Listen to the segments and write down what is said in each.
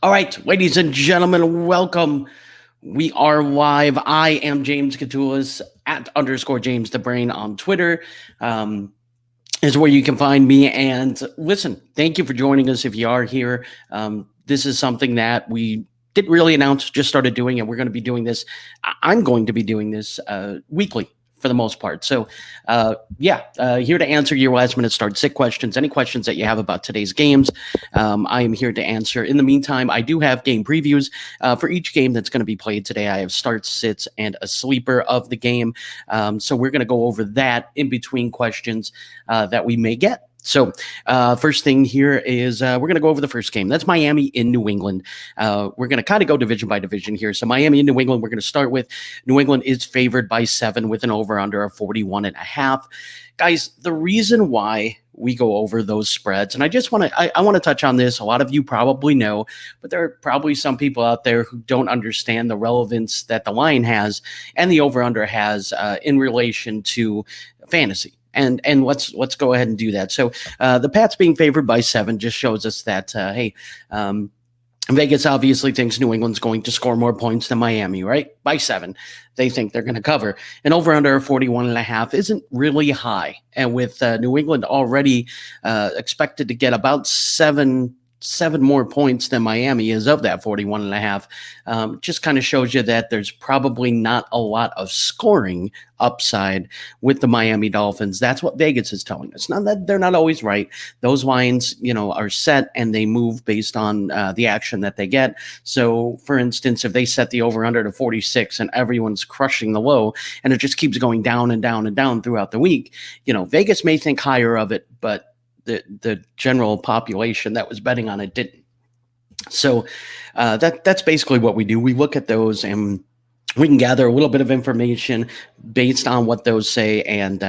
All right, ladies and gentlemen, welcome. We are live. I am James Catulas at _ James the Brain on Twitter. Is where you can find me. And listen, thank you for joining us if you are here. This is something that we didn't really announce, just started doing, and we're going to be doing this. I'm going to be doing this weekly for the most part. So, here to answer your last minute start sit questions, any questions that you have about today's games. I am here to answer. In the meantime, I do have game previews for each game that's going to be played today. I have starts, sits, and a sleeper of the game. So we're going to go over that in between questions that we may get. So first thing here is we're going to go over the first game. That's Miami in New England. We're going to kind of go division by division here. So Miami in New England, we're going to start with New England is favored by 7 with an over-under of 41.5. Guys, the reason why we go over those spreads, and I want to touch on this. A lot of you probably know, but there are probably some people out there who don't understand the relevance that the line has and the over-under has in relation to fantasy. And let's go ahead and do that. So the Pats being favored by 7 just shows us that, Vegas obviously thinks New England's going to score more points than Miami, right? By 7. They think they're going to cover. And over under 41.5 isn't really high. And with New England already expected to get about 7 more points than Miami is of that 41.5. Just kind of shows you that there's probably not a lot of scoring upside with the Miami Dolphins. That's what Vegas is telling us. Not that they're not always right. Those lines, are set and they move based on the action that they get. So, for instance, if they set the over-under to 46 and everyone's crushing the low and it just keeps going down and down and down throughout the week, Vegas may think higher of it, but the general population that was betting on it didn't. So that's basically what we do. We look at those and we can gather a little bit of information based on what those say and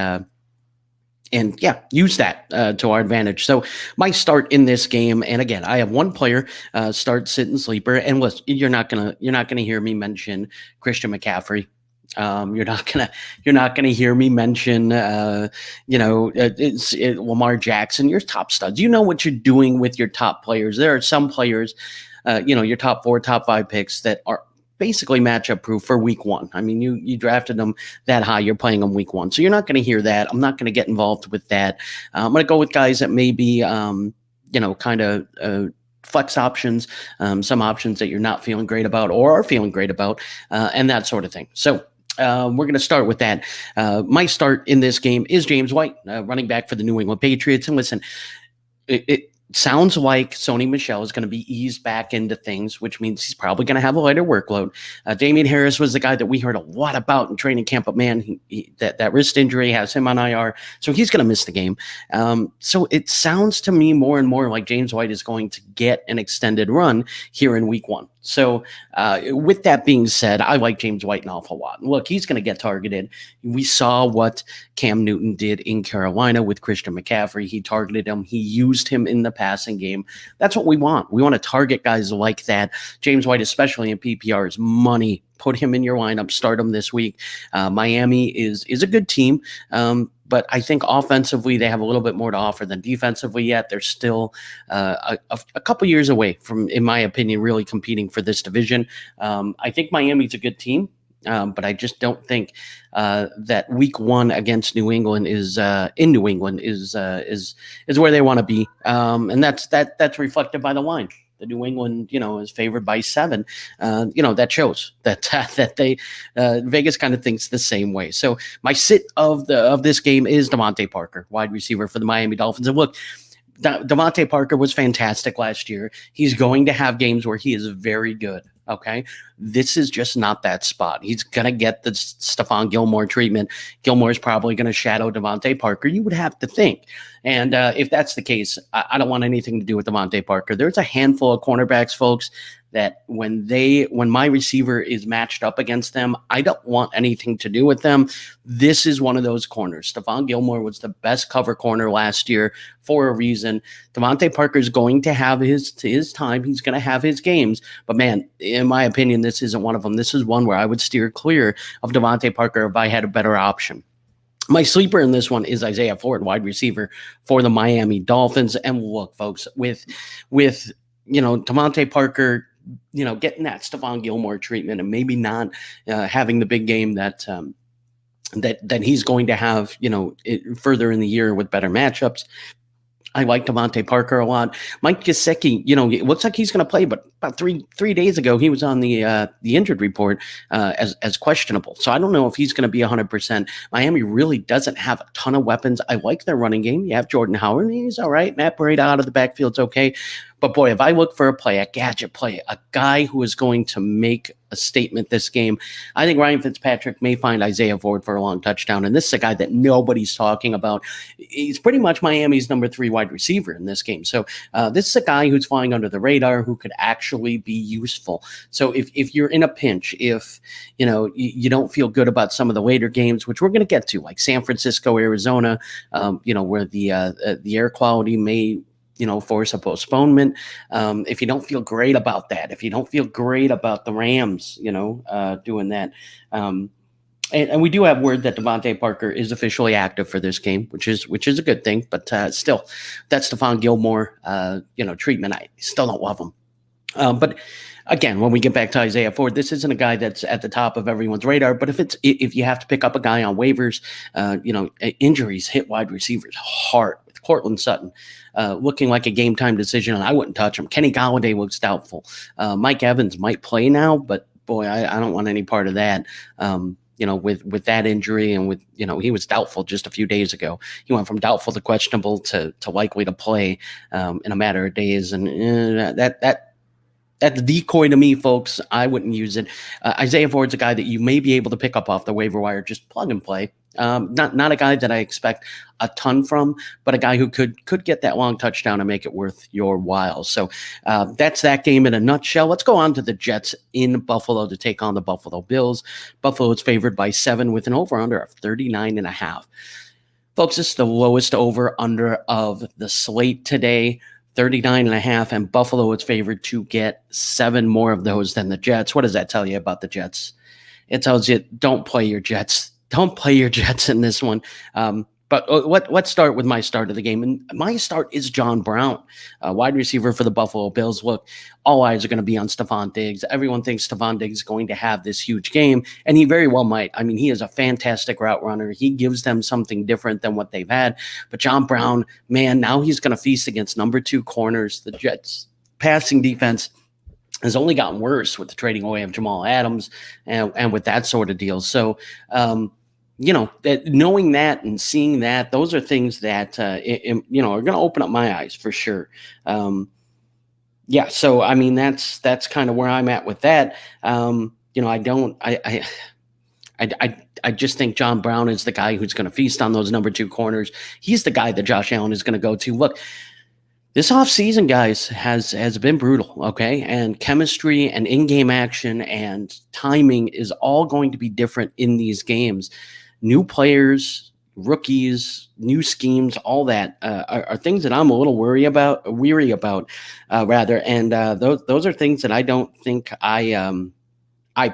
use that to our advantage. So my start in this game, and again, I have one player, start, sit, and sleeper. And listen, you're not gonna hear me mention Christian McCaffrey. You're not gonna hear me mention, Lamar Jackson, your top studs. You know what you're doing with your top players. There are some players, your top 4, top 5 picks that are basically matchup proof for week 1. I mean, you drafted them that high, you're playing them week 1. So you're not going to hear that. I'm not going to get involved with that. I'm going to go with guys that may be, flex options, some options that you're not feeling great about or are feeling great about, and that sort of thing. So we're going to start with that. My start in this game is James White, running back for the New England Patriots. And listen, it sounds like Sony Michel is going to be eased back into things, which means he's probably going to have a lighter workload. Damian Harris was the guy that we heard a lot about in training camp, but man, that wrist injury has him on IR, so he's going to miss the game. So it sounds to me more and more like James White is going to get an extended run here in week 1. So with that being said, I like James White an awful lot. Look, he's going to get targeted. We saw what Cam Newton did in Carolina with Christian McCaffrey. He targeted him. He used him in the passing game. That's what we want. We want to target guys like that. James White, especially in PPR, is money. Put him in your lineup. Start him this week. Miami is a good team. But I think offensively, they have a little bit more to offer than defensively yet. They're still a couple years away from, in my opinion, really competing for this division. I think Miami's a good team, but I just don't think that week 1 against New England is in New England is where they want to be. And that's reflected by the line. The New England, is favored by 7. That shows that they Vegas kind of thinks the same way. So my sit of this game is Devontae Parker, wide receiver for the Miami Dolphins. And look, Devontae Parker was fantastic last year. He's going to have games where he is very good. Okay, this is just not that spot. He's going to get the Stephon Gilmore treatment. Gilmore is probably going to shadow Devontae Parker. You would have to think. And if that's the case, I don't want anything to do with Devontae Parker. There's a handful of cornerbacks, folks, that when my receiver is matched up against them, I don't want anything to do with them. This is one of those corners. Stephon Gilmore was the best cover corner last year for a reason. Devontae Parker is going to have his time. He's going to have his games. But man, in my opinion, this isn't one of them. This is one where I would steer clear of Devontae Parker if I had a better option. My sleeper in this one is Isaiah Ford, wide receiver for the Miami Dolphins. And look, folks, with Devontae Parker, getting that Stephon Gilmore treatment and maybe not having the big game that he's going to have, further in the year with better matchups. I like Devontae Parker a lot. Mike Gesicki, it looks like he's going to play, but about three days ago he was on the injured report as questionable. So I don't know if he's going to be 100%. Miami really doesn't have a ton of weapons. I like their running game. You have Jordan Howard, he's all right. Matt Breida out of the backfield's okay. But boy, if I look for a gadget play, a guy who is going to make a statement this game, I think Ryan Fitzpatrick may find Isaiah Ford for a long touchdown. And this is a guy that nobody's talking about. He's pretty much Miami's number 3 wide receiver in this game. So this is a guy who's flying under the radar, who could actually be useful. So if you're in a pinch, if you don't feel good about some of the later games, which we're going to get to, like San Francisco, Arizona, where the air quality may force a postponement. If you don't feel great about that, if you don't feel great about the Rams, doing that. And we do have word that Devontae Parker is officially active for this game, which is a good thing. But still, that Stephon Gilmore, treatment, I still don't love him. But again, when we get back to Isaiah Ford, this isn't a guy that's at the top of everyone's radar. But if you have to pick up a guy on waivers, injuries hit wide receivers hard. With Cortland Sutton looking like a game time decision, and I wouldn't touch him. Kenny Golladay looks doubtful. Mike Evans might play now, but boy, I don't want any part of that. With that injury, and with he was doubtful just a few days ago. He went from doubtful to questionable to likely to play in a matter of days, and that's a decoy to me, folks. I wouldn't use it. Isaiah Ford's a guy that you may be able to pick up off the waiver wire, just plug and play. Not a guy that I expect a ton from, but a guy who could get that long touchdown and make it worth your while. So that's that game in a nutshell. Let's go on to the Jets in Buffalo to take on the Buffalo Bills. Buffalo is favored by 7 with an over-under of 39.5. Folks, this is the lowest over-under of the slate today. 39.5, and Buffalo is favored to get 7 more of those than the Jets. What does that tell you about the Jets? It tells you don't play your Jets. Don't play your Jets in this one. But let's start with my start of the game. And my start is John Brown, wide receiver for the Buffalo Bills. Look, all eyes are going to be on Stephon Diggs. Everyone thinks Stephon Diggs is going to have this huge game, and he very well might. I mean, he is a fantastic route runner. He gives them something different than what they've had. But John Brown, man, now he's going to feast against number 2 corners. The Jets' passing defense has only gotten worse with the trading away of Jamal Adams and with that sort of deal. So, that knowing that and seeing that, those are things that, are going to open up my eyes for sure. So, I mean, that's kind of where I'm at with that. I just think John Brown is the guy who's going to feast on those number 2 corners. He's the guy that Josh Allen is going to go to. Look, this offseason, guys, has been brutal, okay? And chemistry and in-game action and timing is all going to be different in these games. New players, rookies, new schemes, all that are things that I'm a little weary about, and those are things that I don't think I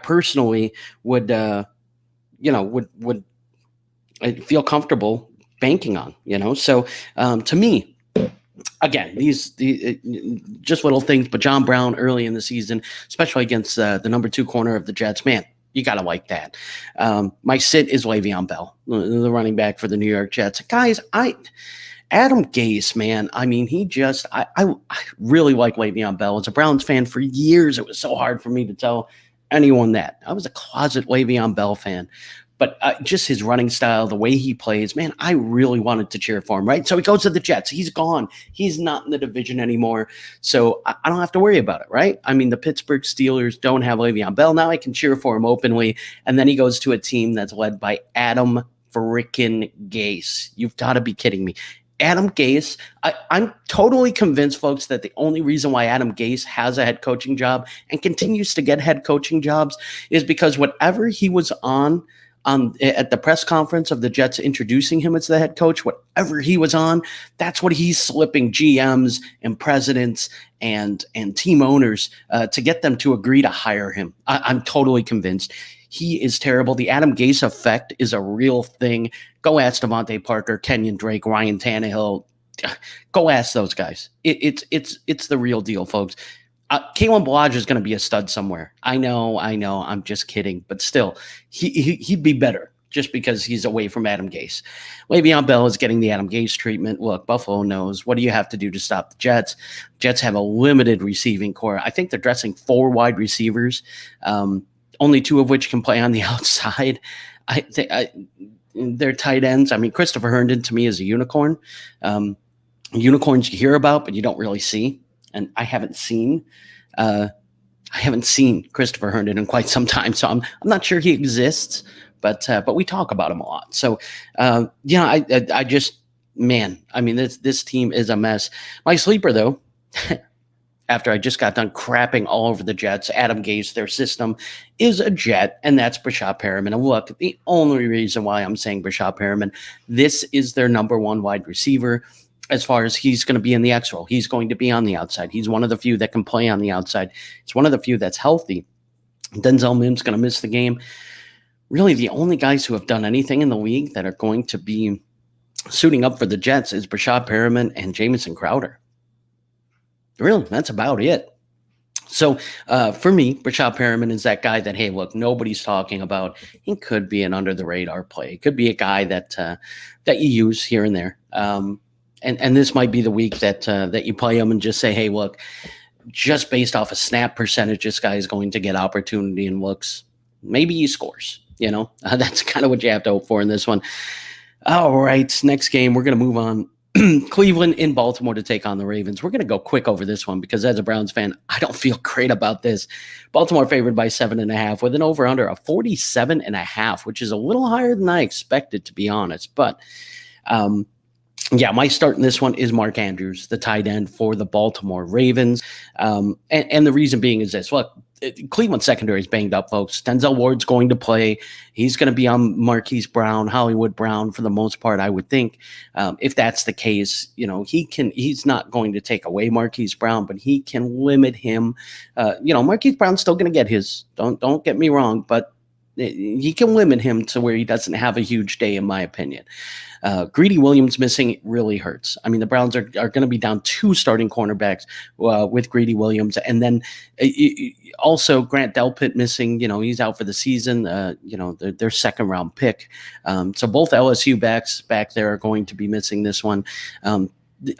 personally would feel comfortable banking on. So to me, again, these just little things, but John Brown early in the season, especially against the number 2 corner of the Jets, man, you got to like that. My sit is Le'Veon Bell, the running back for the New York Jets. Guys, Adam Gase, man, I mean, I really like Le'Veon Bell. As a Browns fan for years, it was so hard for me to tell anyone that. I was a closet Le'Veon Bell fan. But just his running style, the way he plays, man, I really wanted to cheer for him, right? So he goes to the Jets. He's gone. He's not in the division anymore. So I don't have to worry about it, right? I mean, the Pittsburgh Steelers don't have Le'Veon Bell. Now I can cheer for him openly. And then he goes to a team that's led by Adam freaking Gase. You've got to be kidding me. Adam Gase, I'm totally convinced, folks, that the only reason why Adam Gase has a head coaching job and continues to get head coaching jobs is because whatever he was on at the press conference of the Jets introducing him as the head coach, whatever he was on, that's what he's slipping GMs and presidents and team owners to get them to agree to hire him. I'm totally convinced. He is terrible. The Adam Gase effect is a real thing. Go ask Devontae Parker, Kenyon Drake, Ryan Tannehill, Go ask those guys. It's the real deal, folks. Kalen Balaj is going to be a stud somewhere. I know. I'm just kidding, but still, he'd be better just because he's away from Adam Gase. Le'Veon Bell is getting the Adam Gase treatment. Look, Buffalo knows what do you have to do to stop the Jets. Jets have a limited receiving core. I think they're dressing 4 wide receivers, only 2 of which can play on the outside. I think they're tight ends. I mean, Christopher Herndon to me is a unicorn. Unicorns you hear about, but you don't really see. And I haven't seen Christopher Herndon in quite some time, so I'm not sure he exists, but we talk about him a lot. So I just, man, I mean this team is a mess. My sleeper though, after I just got done crapping all over the Jets, Adam Gase, their system is a Jet, and that's Brashad Perriman. And look, the only reason why I'm saying Brashad Perriman, this is their number 1 wide receiver. As far as he's going to be in the X role, he's going to be on the outside. He's one of the few that can play on the outside. It's one of the few that's healthy. Denzel Mims going to miss the game. Really, the only guys who have done anything in the league that are going to be suiting up for the Jets is Brashad Perriman and Jamison Crowder. Really, that's about it. So for me, Brashad Perriman is that guy that, hey, look, nobody's talking about. He could be an under-the-radar play. He could be a guy that you use here and there. And this might be the week that you play him and just say, hey, look, just based off a snap percentage, this guy is going to get opportunity and looks. Maybe he scores. That's kind of what you have to hope for in this one. All right, next game, we're going to move on. Cleveland in Baltimore to take on the Ravens. We're going to go quick over this one because as a Browns fan, I don't feel great about this. Baltimore favored by 7.5 with an over-under of 47.5, which is a little higher than I expected, to be honest. But my start in this one is Mark Andrews, the tight end for the Baltimore Ravens. And the reason being is this. Look, Cleveland secondary is banged up, folks. Denzel Ward's going to play. He's going to be on Marquise Brown, Hollywood Brown for the most part, I would think. If that's the case, he's not going to take away Marquise Brown, but he can limit him. Marquise Brown's still going to get his. Don't get me wrong, but he can limit him to where he doesn't have a huge day, in my opinion. Greedy Williams missing really hurts. I mean, the Browns are going to be down 2 starting cornerbacks with Greedy Williams. And then also Grant Delpit missing, he's out for the season, their second round pick. So both LSU backs back there are going to be missing this one.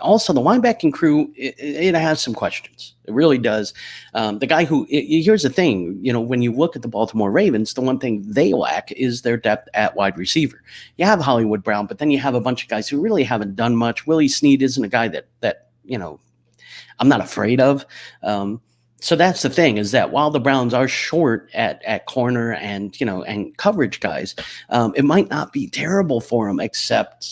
Also, the linebacking crew, it has some questions. It really does. The guy who, here's the thing, when you look at the Baltimore Ravens, the one thing they lack is their depth at wide receiver. You have Hollywood Brown, but then you have a bunch of guys who really haven't done much. Willie Snead isn't a guy that I'm not afraid of. So that's the thing, is that while the Browns are short at corner and coverage guys, it might not be terrible for them, except,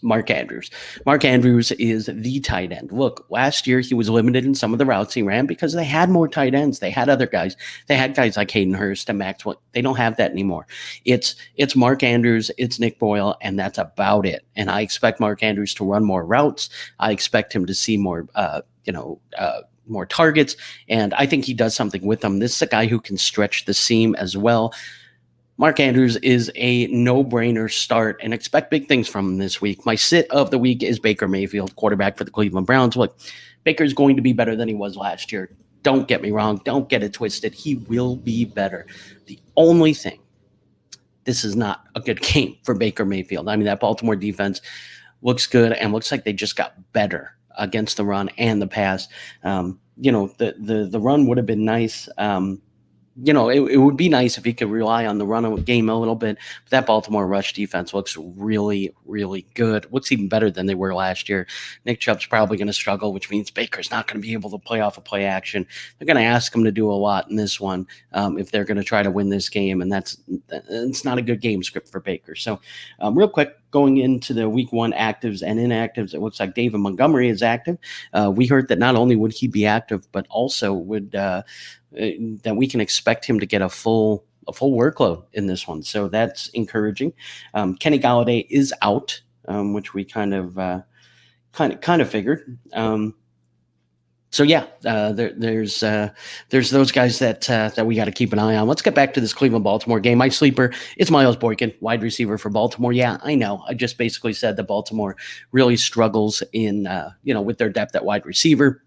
Mark Andrews. Mark Andrews is the tight end. Look, last year he was limited in some of the routes he ran because they had more tight ends. They had other guys. They had guys like Hayden Hurst and Maxwell. They don't have that anymore. It's Mark Andrews, it's Nick Boyle, and that's about it. And I expect Mark Andrews to run more routes. I expect him to see more, more targets, and I think he does something with them. This is a guy who can stretch the seam as well. Mark Andrews is a no-brainer start, and expect big things from him this week. My sit of the week is Baker Mayfield, quarterback for the Cleveland Browns. Look, Baker's going to be better than he was last year. Don't get me wrong. Don't get it twisted. He will be better. The only thing, this is not a good game for Baker Mayfield. I mean, that Baltimore defense looks good and looks like they just got better against the run and the pass. The run would have been nice. It would be nice if he could rely on the run game a little bit. But that Baltimore rush defense looks really, really good. Looks even better than they were last year. Nick Chubb's probably going to struggle, which means Baker's not going to be able to play off a play action. They're going to ask him to do a lot in this one if they're going to try to win this game, and it's not a good game script for Baker. So real quick, going into the week 1 actives and inactives, it looks like David Montgomery is active. We heard that not only would he be active, but also would that we can expect him to get a full workload in this one. So that's encouraging. Kenny Golladay is out, which we kind of figured. So yeah, there's those guys that we got to keep an eye on. Let's get back to this Cleveland Baltimore game. My sleeper is Miles Boykin, wide receiver for Baltimore. Yeah, I know. I just basically said that Baltimore really struggles in with their depth at wide receiver.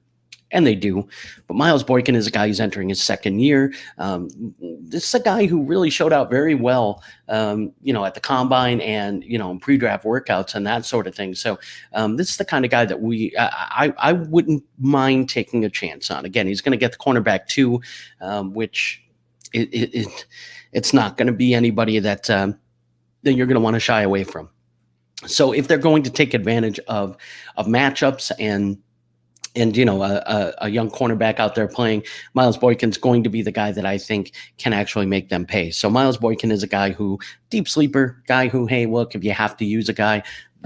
And they do. But Miles Boykin is a guy who's entering his second year. This is a guy who really showed out very well, at the combine and, in pre-draft workouts and that sort of thing. So this is the kind of guy that I wouldn't mind taking a chance on. Again, he's going to get the cornerback too, which it's not going to be anybody that you're going to want to shy away from. So if they're going to take advantage of matchups and a young cornerback out there playing, Miles Boykin's going to be the guy that I think can actually make them pay. So Miles Boykin is a guy who, deep sleeper, guy who, hey, look, if you have to use a guy,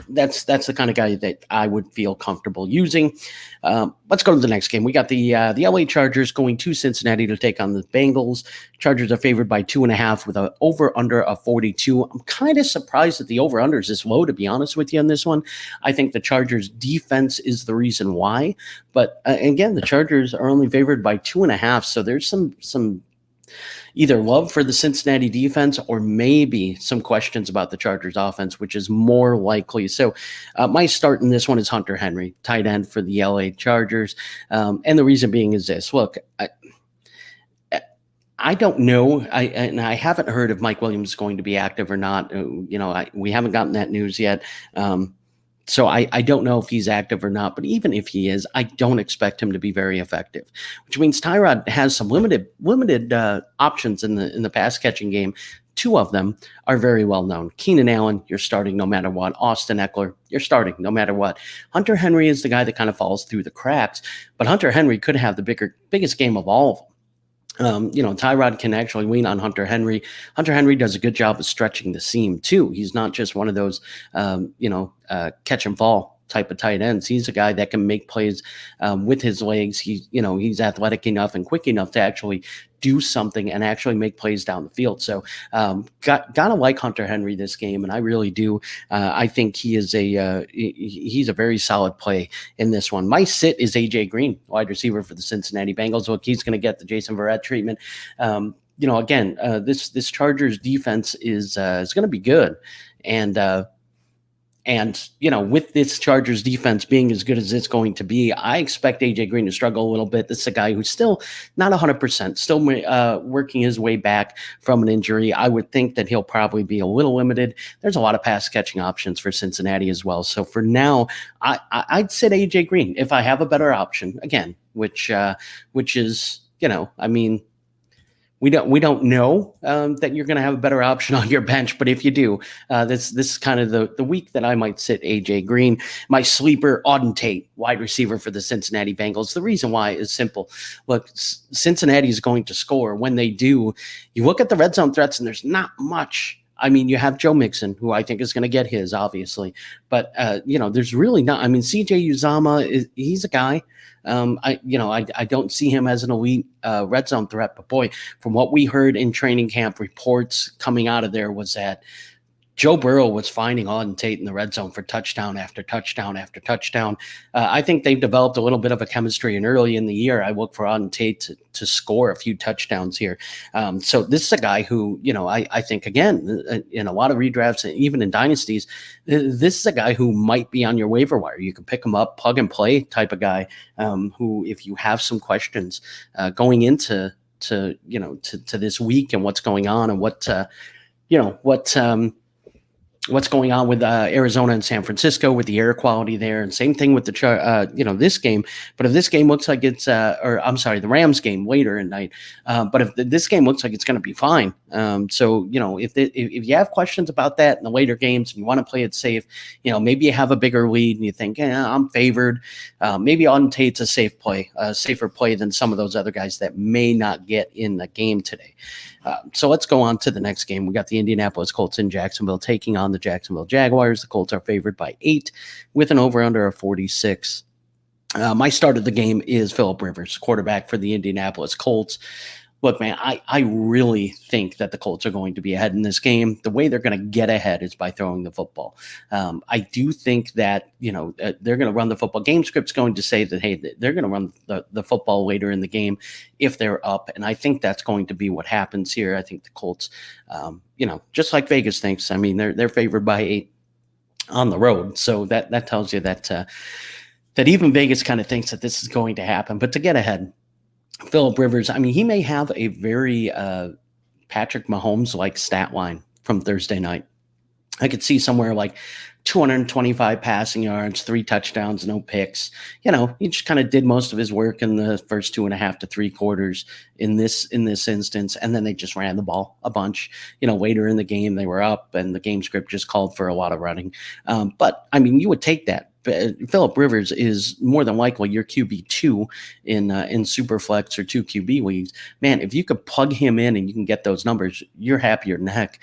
that's the kind of guy that I would feel comfortable using. Let's go to the next game. We got the LA Chargers going to Cincinnati to take on the Bengals. Chargers are favored by 2.5 with an over-under of 42. I'm kind of surprised that the over-under is this low, to be honest with you, on this one. I think the Chargers defense is the reason why. But again, the Chargers are only favored by 2.5, so there's some either love for the Cincinnati defense or maybe some questions about the Chargers offense, which is more likely. So my start in this one is Hunter Henry, tight end for the LA Chargers. And the reason being is this. Look, I don't know. I haven't heard if Mike Williams is going to be active or not. We haven't gotten that news yet. So I don't know if he's active or not, but even if he is, I don't expect him to be very effective, which means Tyrod has some limited options in the pass catching game. Two of them are very well known. Keenan Allen, you're starting no matter what. Austin Eckler, you're starting no matter what. Hunter Henry is the guy that kind of falls through the cracks, but Hunter Henry could have the biggest game of all of them. Tyrod can actually lean on Hunter Henry. Hunter Henry does a good job of stretching the seam too. He's not just one of those, catch and fall type of tight ends. He's a guy that can make plays with his legs. He's athletic enough and quick enough to actually do something and actually make plays down the field. So gotta like Hunter Henry this game, and I really do. I think he is he's a very solid play in this one. My sit is AJ Green, wide receiver for the Cincinnati Bengals. Look, he's going to get the Jason Verrett treatment. Again, this Chargers defense is going to be good, and with this Chargers defense being as good as it's going to be, I expect AJ Green to struggle a little bit. This is a guy who's still not 100%, still working his way back from an injury. I would think that he'll probably be a little limited. There's a lot of pass catching options for Cincinnati as well. So for now, I'd sit AJ Green if I have a better option again, which is, we don't know that you're going to have a better option on your bench, but if you do, this is kind of the week that I might sit AJ Green. My sleeper, Auden Tate, wide receiver for the Cincinnati Bengals. The reason why is simple. Look, Cincinnati is going to score. When they do, you look at the red zone threats, and there's not much. I mean, you have Joe Mixon, who I think is going to get his, obviously. But, there's really not. I mean, CJ Uzomah, he's a guy. I don't see him as an elite red zone threat. But, boy, from what we heard in training camp, reports coming out of there was that Joe Burrow was finding Auden Tate in the red zone for touchdown after touchdown after touchdown. I think they've developed a little bit of a chemistry, and early in the year, I look for Auden Tate to score a few touchdowns here. So this is a guy who, I think, again, in a lot of redrafts, even in dynasties, this is a guy who might be on your waiver wire. You can pick him up, plug and play type of guy who, if you have some questions going into this week and what's going on and what's going on with Arizona and San Francisco with the air quality there, and same thing with the this game. But if this game looks like it's the Rams game later at night, but if this game looks like it's going to be fine, if you have questions about that in the later games and you want to play it safe, maybe you have a bigger lead and you think, I'm favored, maybe Auden Tate's a safer play than some of those other guys that may not get in the game today. So let's go on to the next game. We got the Indianapolis Colts in Jacksonville taking on the Jacksonville Jaguars. The Colts are favored by 8 with an over-under of 46. My start of the game is Phillip Rivers, quarterback for the Indianapolis Colts. Look, man, I really think that the Colts are going to be ahead in this game. The way they're going to get ahead is by throwing the football. I do think that, they're going to run the football. Game script's going to say that, hey, they're going to run the football later in the game if they're up. And I think that's going to be what happens here. I think the Colts, just like Vegas thinks, I mean, they're favored by 8 on the road. So that tells you that even Vegas kind of thinks that this is going to happen. But to get ahead, Phillip Rivers, I mean, he may have a very Patrick Mahomes-like stat line from Thursday night. I could see somewhere like 225 passing yards, 3 touchdowns, no picks. He just kind of did most of his work in the first 2.5 to 3 quarters in this instance, and then they just ran the ball a bunch. Later in the game they were up, and the game script just called for a lot of running. But I mean, you would take that. Phillip Rivers is more than likely your QB2 in SuperFlex or 2 QB leagues. Man, if you could plug him in and you can get those numbers, you're happier than heck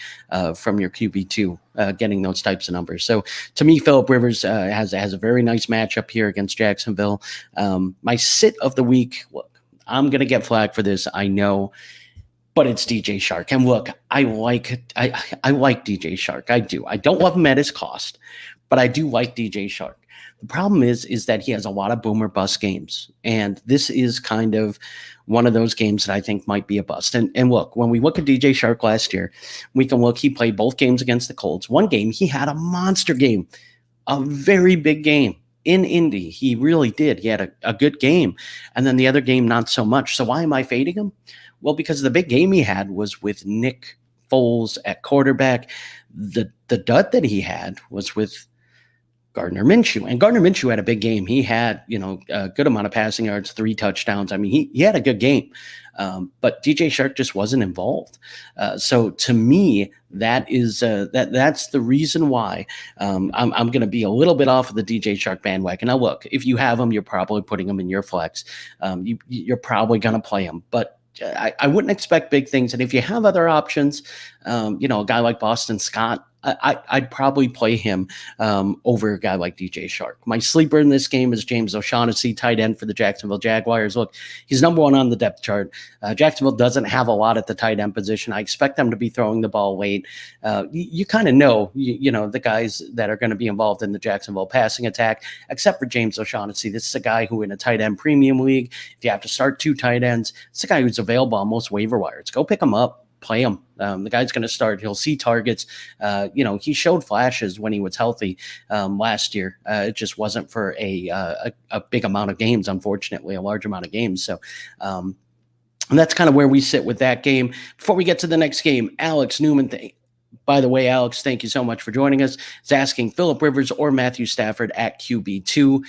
from your QB2 getting those types of numbers. So to me, Phillip Rivers has a very nice matchup here against Jacksonville. My sit of the week, look, I'm going to get flack for this, I know, but it's DJ Shark. And look, I like DJ Shark. I do. I don't love him at his cost, but I do like DJ Shark. The problem is that he has a lot of boomer bust games, and this is kind of one of those games that I think might be a bust. And look, when we look at DJ Shark last year, we can look, he played both games against the Colts. One game, he had a monster game, a very big game in Indy. He really did. He had a good game, and then the other game, not so much. So why am I fading him? Well, because the big game he had was with Nick Foles at quarterback. The dud that he had was with Gardner Minshew. And Gardner Minshew had a big game. He had, a good amount of passing yards, 3 touchdowns. I mean, he had a good game. But DJ Shark just wasn't involved. So to me, that is that's the reason why I'm going to be a little bit off of the DJ Shark bandwagon. Now, look, if you have him, you're probably putting him in your flex. You're probably going to play him. But I wouldn't expect big things. And if you have other options, a guy like Boston Scott, I'd probably play him over a guy like DJ Shark. My sleeper in this game is James O'Shaughnessy, tight end for the Jacksonville Jaguars. Look, he's number 1 on the depth chart. Jacksonville doesn't have a lot at the tight end position. I expect them to be throwing the ball late. You kind of know, the guys that are going to be involved in the Jacksonville passing attack, except for James O'Shaughnessy. This is a guy who in a tight end premium league, if you have to start 2 tight ends, it's a guy who's available on most waiver wires. Go pick him up. Play him. The guy's going to start. He'll see targets. He showed flashes when he was healthy last year. It just wasn't for a big amount of games, unfortunately, a large amount of games. So and that's kind of where we sit with that game. Before we get to the next game, Alex Newman. By the way, Alex, thank you so much for joining us. It's asking Phillip Rivers or Matthew Stafford at QB2.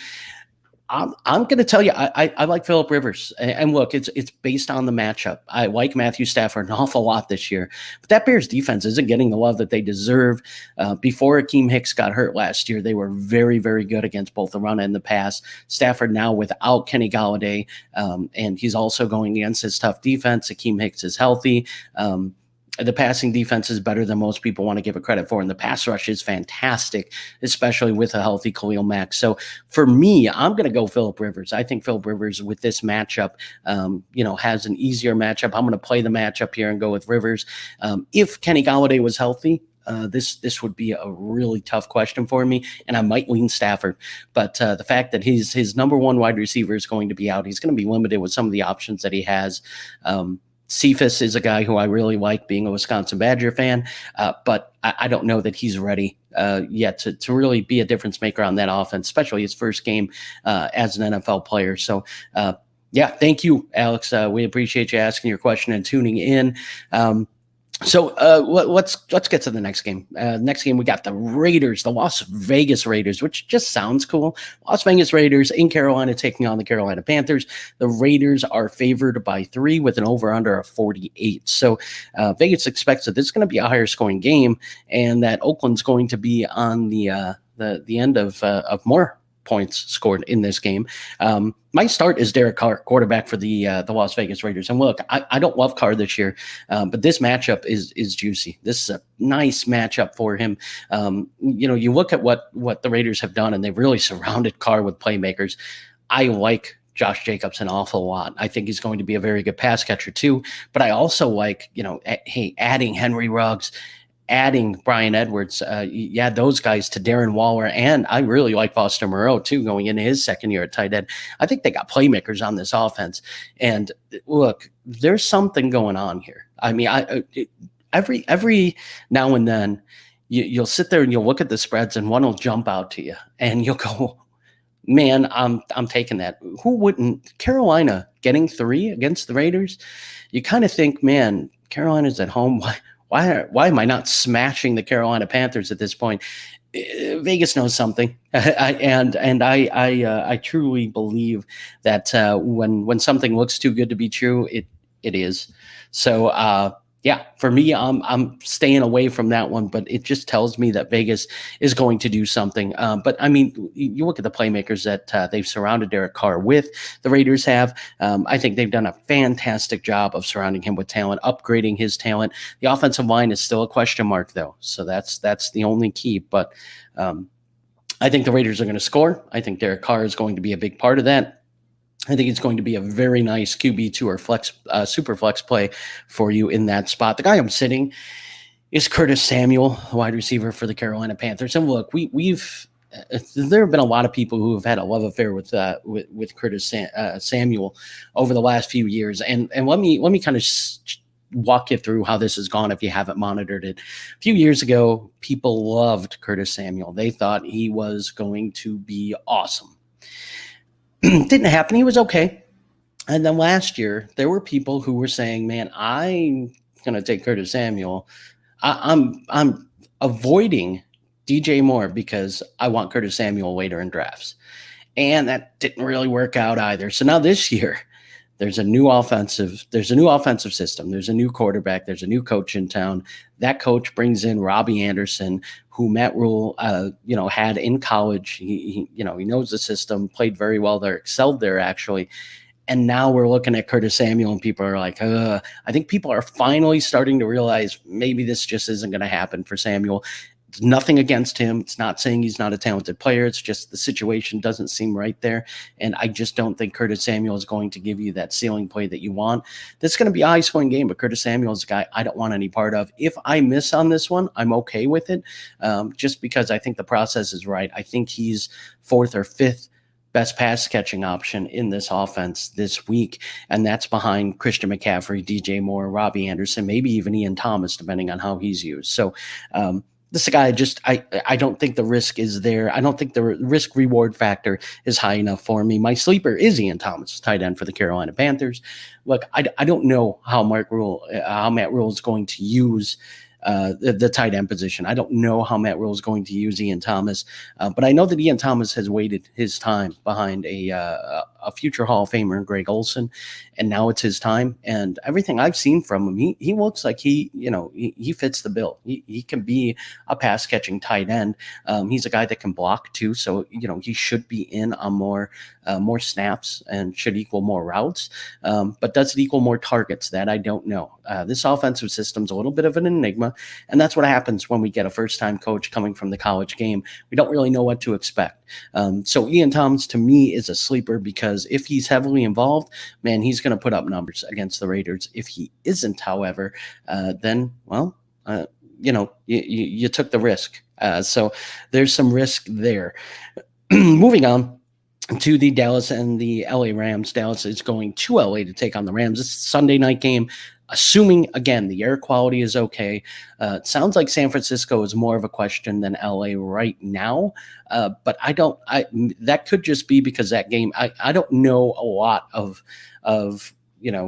I'm going to tell you, I like Phillip Rivers. And look, it's based on the matchup. I like Matthew Stafford an awful lot this year. But that Bears defense isn't getting the love that they deserve. Before Akeem Hicks got hurt last year, they were very, very good against both the run and the pass. Stafford now without Kenny Golladay, and he's also going against his tough defense. Akeem Hicks is healthy. The passing defense is better than most people want to give it credit for, and the pass rush is fantastic, especially with a healthy Khalil Mack. So for me, I'm going to go Phillip Rivers. I think Phillip Rivers with this matchup, has an easier matchup. I'm going to play the matchup here and go with Rivers. If Kenny Golladay was healthy, this would be a really tough question for me, and I might lean Stafford. But the fact that his number 1 wide receiver is going to be out, he's going to be limited with some of the options that he has. Cephas is a guy who I really like, being a Wisconsin Badger fan, but I don't know that he's ready yet to really be a difference maker on that offense, especially his first game as an NFL player. So, thank you, Alex. We appreciate you asking your question and tuning in. So let's get to the next game. Next game, we got the Raiders, the Las Vegas Raiders, which just sounds cool. Las Vegas Raiders in Carolina taking on the Carolina Panthers. The Raiders are favored by 3 with an over-under of 48. So Vegas expects that this is going to be a higher scoring game, and that Oakland's going to be on the end of more points scored in this game. My start is Derek Carr, quarterback for the Las Vegas Raiders. And look, I don't love Carr this year, but this matchup is juicy. This is a nice matchup for him. You look at what the Raiders have done, and they've really surrounded Carr with playmakers. I like Josh Jacobs an awful lot. I think he's going to be a very good pass catcher too. But I also like, hey, adding Henry Ruggs, adding Brian Edwards, yeah, those guys to Darren Waller, and I really like Foster Moreau too, going into his second year at tight end. I think they got playmakers on this offense, and look, there's something going on here. I mean, every now and then, you'll sit there and you'll look at the spreads, and one will jump out to you, and you'll go, man, I'm taking that. Who wouldn't? Carolina getting 3 against the Raiders. You kind of think, man, Carolina's at home. Why am I not smashing the Carolina Panthers at this point? Vegas knows something, I truly believe that when something looks too good to be true, it is. So yeah, for me, I'm staying away from that one, but it just tells me that Vegas is going to do something. But I mean, you look at the playmakers that they've surrounded Derek Carr with. The Raiders have. I think they've done a fantastic job of surrounding him with talent, upgrading his talent. The offensive line is still a question mark, though, so that's the only key. But I think the Raiders are going to score. I think Derek Carr is going to be a big part of that. I think it's going to be a very nice QB2 or super flex play for you in that spot. The guy I'm sitting is Curtis Samuel, wide receiver for the Carolina Panthers. And look, there have been a lot of people who have had a love affair with Curtis Samuel over the last few years. And let me kind of walk you through how this has gone if you haven't monitored it. A few years ago, people loved Curtis Samuel. They thought he was going to be awesome. Didn't happen. He was okay. And then last year, there were people who were saying, man, I'm going to take Curtis Samuel. I'm avoiding DJ Moore because I want Curtis Samuel later in drafts. And that didn't really work out either. So now this year, there's a new offensive system. There's a new quarterback. There's a new coach in town. That coach brings in Robbie Anderson, who Matt Rule, had in college. He knows the system, played very well there, excelled there actually. And now we're looking at Curtis Samuel, and people are like, I think people are finally starting to realize maybe this just isn't going to happen for Samuel. It's nothing against him. It's not saying he's not a talented player. It's just the situation doesn't seem right there. And I just don't think Curtis Samuel is going to give you that ceiling play that you want. This is going to be a high-scoring game, but Curtis Samuel is a guy I don't want any part of. If I miss on this one, I'm okay with it, just because I think the process is right. I think he's 4th or 5th best pass catching option in this offense this week. And that's behind Christian McCaffrey, DJ Moore, Robbie Anderson, maybe even Ian Thomas, depending on how he's used. So, this guy I don't think the risk is there. I don't think the risk reward factor is high enough for me. My sleeper is Ian Thomas, tight end for the Carolina Panthers. Look, I don't know how Matt Rule is going to use the tight end position. I don't know how Matt Rule is going to use Ian Thomas, but I know that Ian Thomas has waited his time behind a future Hall of Famer, Greg Olsen, and now it's his time. And everything I've seen from him, he looks like he fits the bill. He can be a pass catching tight end. He's a guy that can block too, so he should be in on more snaps and should equal more routes. But does it equal more targets? That I don't know. This offensive system's a little bit of an enigma, and that's what happens when we get a first-time coach coming from the college game. We don't really know what to expect. So Ian Thomas to me is a sleeper because if he's heavily involved, man, he's going to put up numbers against the Raiders. If he isn't, however, then, well, you took the risk. So there's some risk there. Moving on to the Dallas and the LA Rams. Dallas is going to LA to take on the Rams. This is a Sunday night game. Assuming, again, the air quality is okay. It sounds like San Francisco is more of a question than LA right now. But that could just be because that game, I don't know a lot of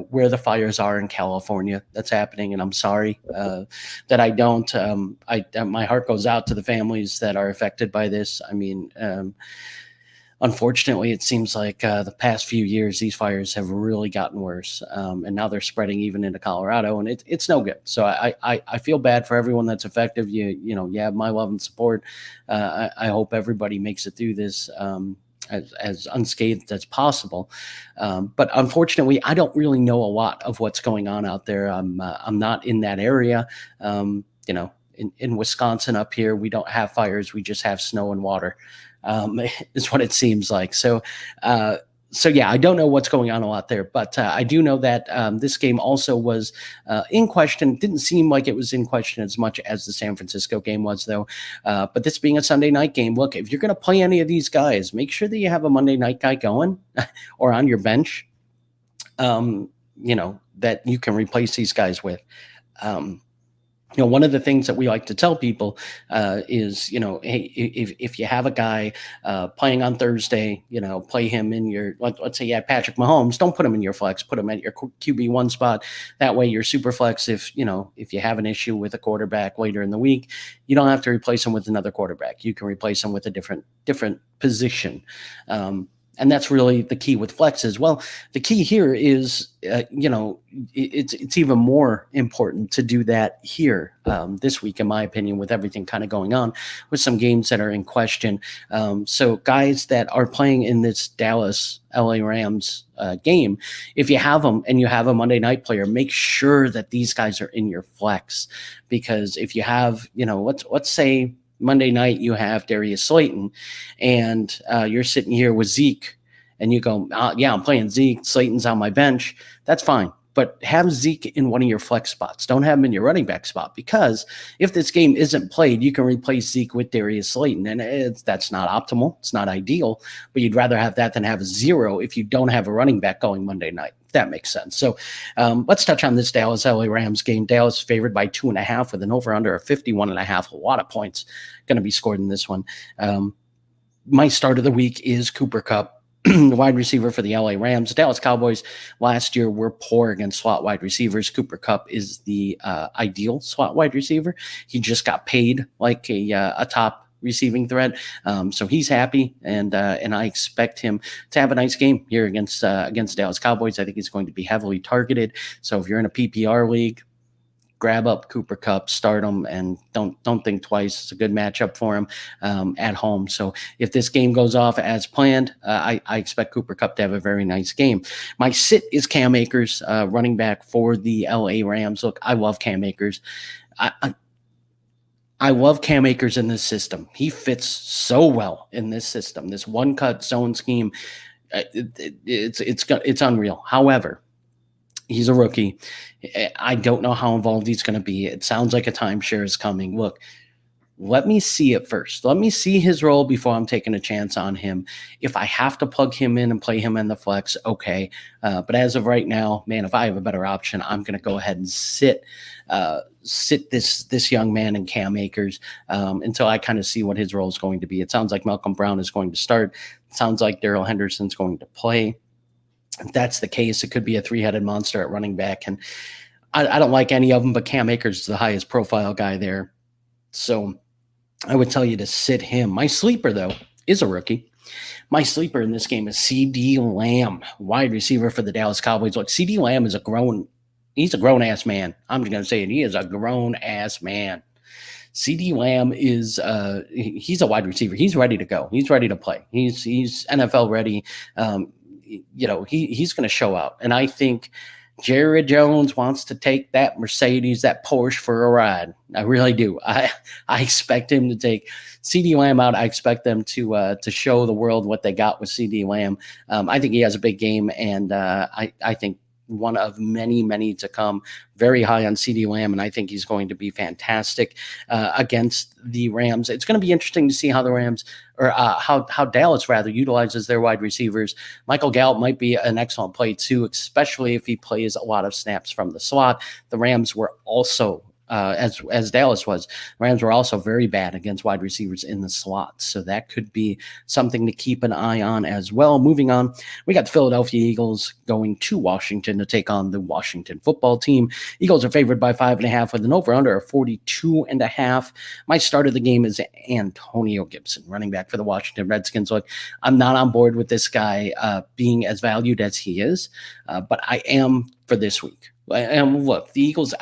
where the fires are in California that's happening. And I'm sorry that I don't. My heart goes out to the families that are affected by this. I mean, unfortunately, it seems like the past few years, these fires have really gotten worse. And now they're spreading even into Colorado, and it's no good. So I feel bad for everyone that's affected. You have my love and support. I hope everybody makes it through this as unscathed as possible. But unfortunately, I don't really know a lot of what's going on out there. I'm not in that area. In Wisconsin up here, we don't have fires. We just have snow and water. Is what it seems like. So So yeah, I don't know what's going on a lot there, but I do know that this game also was in question. It didn't seem like it was in question as much as the San Francisco game was, though. But this being a Sunday night game, look, if you're going to play any of these guys, make sure that you have a Monday night guy going or on your bench, that you can replace these guys with. Um, One of the things that we like to tell people is, hey, if you have a guy playing on Thursday, play him in your, let's say you have Patrick Mahomes, don't put him in your flex, put him at your QB1 spot. That way your super flex, if you have an issue with a quarterback later in the week, you don't have to replace him with another quarterback. You can replace him with a different position. And that's really the key with flexes. Well, the key here is, it's even more important to do that here this week, in my opinion, with everything kind of going on with some games that are in question. So guys that are playing in this Dallas LA Rams game, if you have them and you have a Monday night player, make sure that these guys are in your flex, because if you have, let's say Monday night you have Darius Slayton and you're sitting here with Zeke and you go, yeah, I'm playing Zeke, Slayton's on my bench. That's fine. But have Zeke in one of your flex spots. Don't have him in your running back spot, because if this game isn't played, you can replace Zeke with Darius Slayton. And that's not optimal. It's not ideal, but you'd rather have that than have a zero if you don't have a running back going Monday night. That makes sense. So let's touch on this Dallas LA Rams game. Dallas favored by 2.5 with an over under of 51.5. A lot of points going to be scored in this one. My start of the week is Cooper Kupp, wide receiver for the LA Rams. Dallas Cowboys last year were poor against slot wide receivers. Cooper Kupp is the ideal slot wide receiver. He just got paid like a top receiving threat, so he's happy, and I expect him to have a nice game here against Dallas Cowboys. I think he's going to be heavily targeted. So if you're in a PPR league, grab up Cooper Kupp, start him, and don't think twice. It's a good matchup for him at home. So if this game goes off as planned, I expect Cooper Kupp to have a very nice game. My sit is Cam Akers, running back for the LA Rams. Look, I love Cam Akers. I love Cam Akers in this system. He fits so well in this system. This one-cut zone scheme, it's unreal. However, he's a rookie. I don't know how involved he's going to be. It sounds like a timeshare is coming. Look, let me see it first. Let me see his role before I'm taking a chance on him. If I have to plug him in and play him in the flex, okay. But as of right now, man, if I have a better option, I'm going to go ahead and sit this young man in Cam Akers until I kind of see what his role is going to be. It sounds like Malcolm Brown is going to start. It sounds like Darrell Henderson's going to play. If that's the case, it could be a three-headed monster at running back. And I don't like any of them, but Cam Akers is the highest profile guy there. So I would tell you to sit him. My sleeper, though, is a rookie. My sleeper in this game is CeeDee Lamb, wide receiver for the Dallas Cowboys. Look, CeeDee Lamb is he's a grown-ass man. I'm just going to say it. He is a grown-ass man. CeeDee Lamb is he's a wide receiver. He's ready to go. He's ready to play. He's NFL ready. He's going to show out. And I think Jared Jones wants to take that Mercedes, that Porsche for a ride. I really do. I expect him to take CeeDee Lamb out. I expect them to show the world what they got with CeeDee Lamb. I think he has a big game, and I think one of many, many to come. Very high on CeeDee Lamb, and I think he's going to be fantastic against the Rams. It's going to be interesting to see how the Rams, or how Dallas rather, utilizes their wide receivers. Michael Gallup might be an excellent play too, especially if he plays a lot of snaps from the slot. The Rams were also, as Dallas was, Rams were also very bad against wide receivers in the slot. So that could be something to keep an eye on as well. Moving on, we got the Philadelphia Eagles going to Washington to take on the Washington football team. Eagles are favored by 5.5 with an over-under of 42.5. My start of the game is Antonio Gibson, running back for the Washington Redskins. Look, I'm not on board with this guy being as valued as he is, but I am for this week. And look, the Eagles,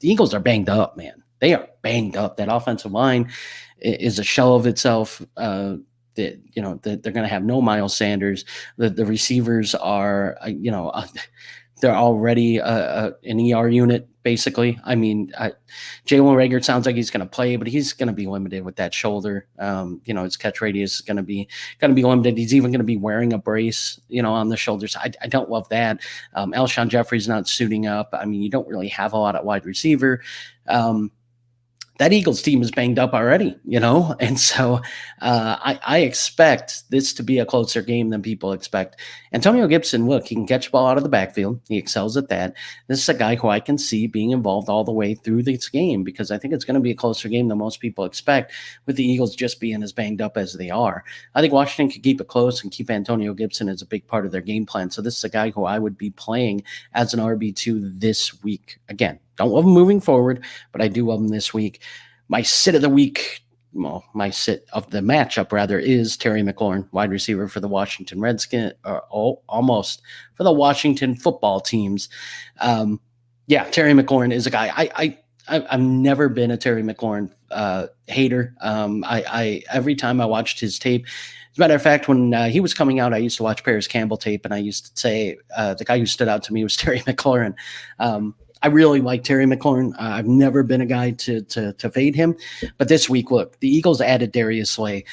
the Eagles are banged up, man. They are banged up. That offensive line is a shell of itself. They're going to have no Miles Sanders. The receivers are, They're already an ER unit, basically. I mean, Jalen Rager sounds like he's going to play, but he's going to be limited with that shoulder. His catch radius is going to be limited. He's even going to be wearing a brace, on the shoulders. I don't love that. Alshon Jeffrey's not suiting up. I mean, you don't really have a lot at wide receiver. That Eagles team is banged up already, and so I expect this to be a closer game than people expect. Antonio Gibson, look, he can catch the ball out of the backfield. He excels at that. This is a guy who I can see being involved all the way through this game because I think it's going to be a closer game than most people expect, with the Eagles just being as banged up as they are. I think Washington could keep it close and keep Antonio Gibson as a big part of their game plan. So this is a guy who I would be playing as an RB2 this week. Again, don't love him moving forward, but I do love him this week. My sit of the week, my sit of the matchup, rather, is Terry McLaurin, wide receiver for the Washington Redskins, almost for the Washington football teams. Terry McLaurin is a guy. I've never been a Terry McLaurin hater. I every time I watched his tape, as a matter of fact, when he was coming out, I used to watch Paris Campbell tape, and I used to say the guy who stood out to me was Terry McLaurin. I really like Terry McLaurin. I've never been a guy to fade him. But this week, look, the Eagles added Darius Slay.